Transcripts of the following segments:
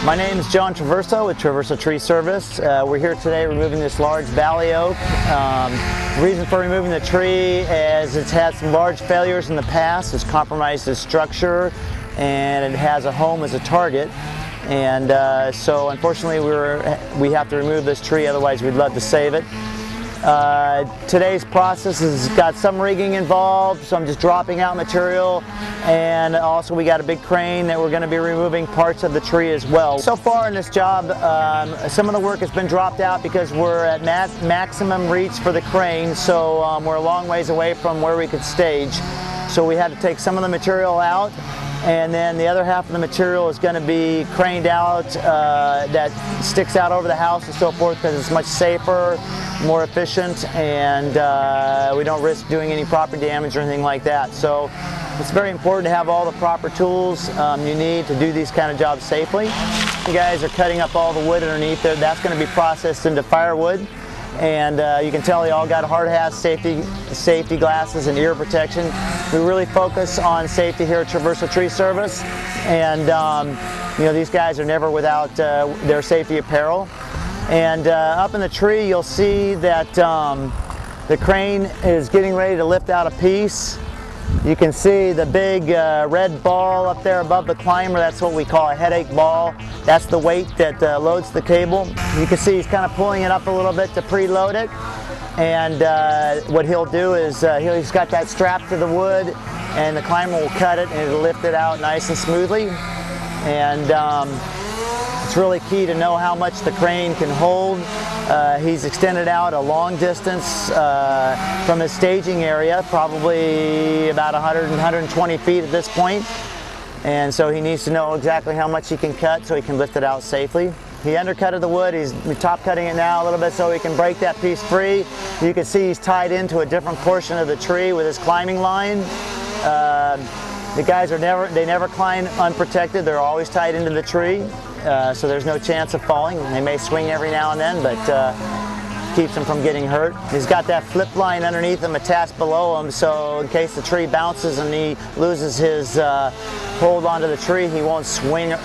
My name is John Traverso with Traverso Tree Service. We're here today removing this large valley oak. The reason for removing the tree is it's had some large failures in the past. It's compromised its structure and it has a home as a target. And so unfortunately we have to remove this tree, otherwise we'd love to save it. Today's process has got some rigging involved, so I'm just dropping out material, and also we got a big crane that we're going to be removing parts of the tree as well. So far in this job, some of the work has been dropped out because we're at maximum reach for the crane, so we're a long ways away from where we could stage. So we had to take some of the material out, and then the other half of the material is going to be craned out that sticks out over the house and so forth, because it's much safer, more efficient, and we don't risk doing any property damage or anything like that. So it's very important to have all the proper tools you need to do these kind of jobs safely. You guys are cutting up all the wood underneath there. That's going to be processed into firewood. And you can tell they all got hard hat safety glasses and ear protection. We really focus on safety here at Traverso Tree Service, and you know, these guys are never without their safety apparel. And up in the tree you'll see that the crane is getting ready to lift out a piece. You can see the big red ball up there above the climber. That's what we call a headache ball. That's the weight that loads the cable. You can see he's kind of pulling it up a little bit to preload it. And what he'll do is he's got that strapped to the wood, and the climber will cut it and it'll lift it out nice and smoothly. And it's really key to know how much the crane can hold. He's extended out a long distance from his staging area, probably about 100 and 120 feet at this point. And so he needs to know exactly how much he can cut so he can lift it out safely. He undercutted the wood. He's top cutting it now a little bit so he can break that piece free. You can see he's tied into a different portion of the tree with his climbing line. The guys they never climb unprotected. They're always tied into the tree, so there's no chance of falling. They may swing every now and then, but keeps them from getting hurt. He's got that flip line underneath him attached below him, so in case the tree bounces and he loses his hold onto the tree, he won't swing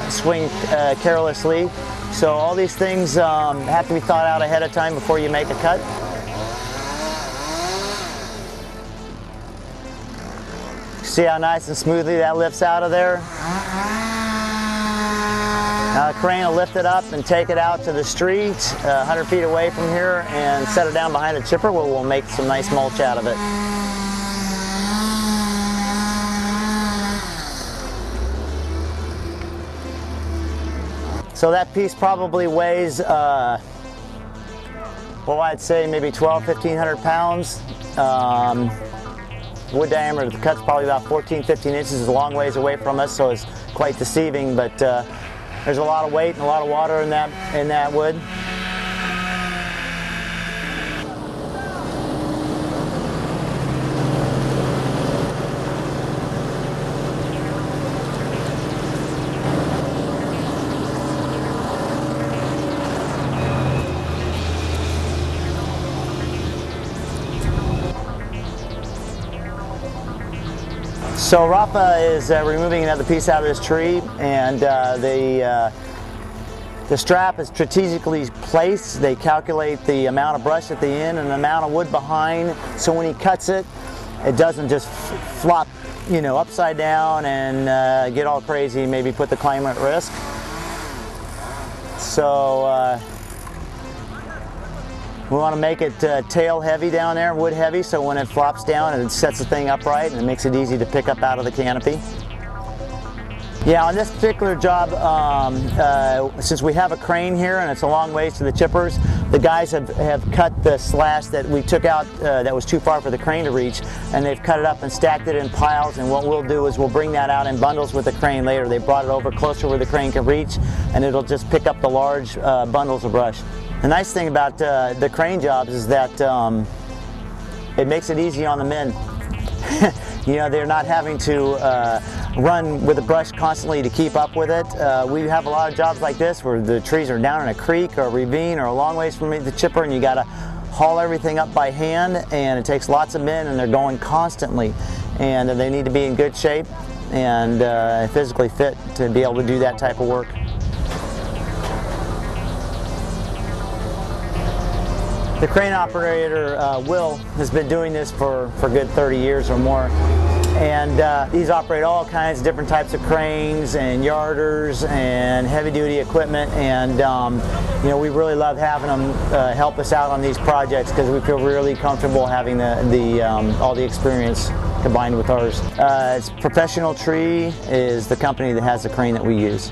carelessly. So all these things have to be thought out ahead of time before you make a cut. See how nice and smoothly that lifts out of there? Now the crane will lift it up and take it out to the street 100 feet away from here and set it down behind the chipper, where we'll make some nice mulch out of it. So that piece probably weighs, well, I'd say maybe 1,200–1,500 pounds. Wood diameter of the cut's probably about 14–15 inches. It's a long ways away from us, so it's quite deceiving, but there's a lot of weight and a lot of water in that wood. So Rafa is removing another piece out of this tree, and the strap is strategically placed. They calculate the amount of brush at the end and the amount of wood behind, so when he cuts it, it doesn't just flop, you know, upside down and get all crazy and maybe put the climber at risk. So we want to make it tail heavy down there, wood heavy, so when it flops down it sets the thing upright and it makes it easy to pick up out of the canopy. Yeah, on this particular job, since we have a crane here and it's a long ways to the chippers, the guys have cut the slash that we took out that was too far for the crane to reach, and they've cut it up and stacked it in piles, and what we'll do is we'll bring that out in bundles with the crane later. They brought it over closer where the crane can reach, and it'll just pick up the large bundles of brush. The nice thing about the crane jobs is that it makes it easy on the men. You know, they're not having to run with the brush constantly to keep up with it. We have a lot of jobs like this where the trees are down in a creek or a ravine or a long ways from the chipper, and you got to haul everything up by hand, and it takes lots of men, and they're going constantly, and they need to be in good shape and physically fit to be able to do that type of work. The crane operator, Will, has been doing this for a good 30 years or more. And these operate all kinds of different types of cranes and yarders and heavy-duty equipment, and you know, we really love having them help us out on these projects because we feel really comfortable having all the experience combined with ours. It's Professional Tree is the company that has the crane that we use.